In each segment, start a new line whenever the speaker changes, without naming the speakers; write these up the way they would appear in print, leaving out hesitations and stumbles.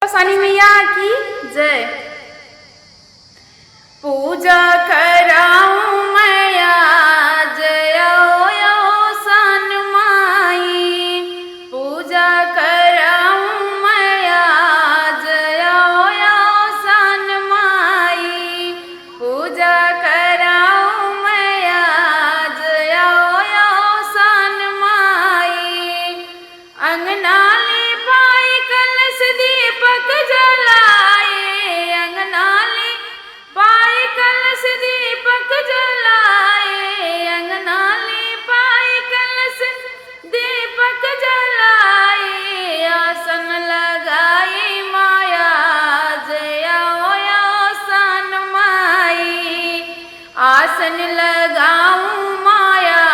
सानी मैया की जय। पूजा कराऊं मैया जय सन माई, पूजा कराऊं मैया जय सन माई, पूजा कराऊं मैया जय सन माई। अंगना लिपाई कलश दीपक जलाए, अंगना लिपाई कलश दीपक जलाए, अंगना लिपाई कलश दीपक जलाए। आसन लगाई माया जय सन माई, आसन लगाऊं माया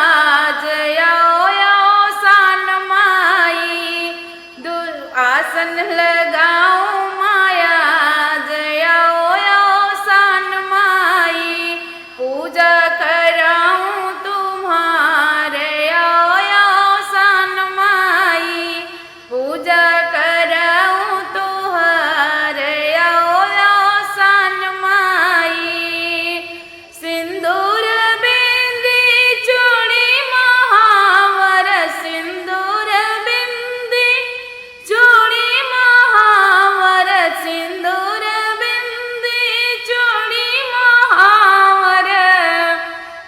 जय सन माई, आसन लगाऊं माया जय सन माई। पूजा कराऊं तुम्हारे सन माई, पूजा कराऊं तुम्हारे सन माई। सिंदूर बिंदी चूड़ी महावर, सिंदूर बिंदी चूड़ी महावर, सिंदूर बिंदी चूड़ी महावर।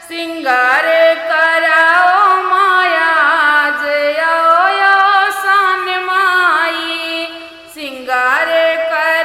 सिंगार कराओ माया जय सन माई, सिंगार कर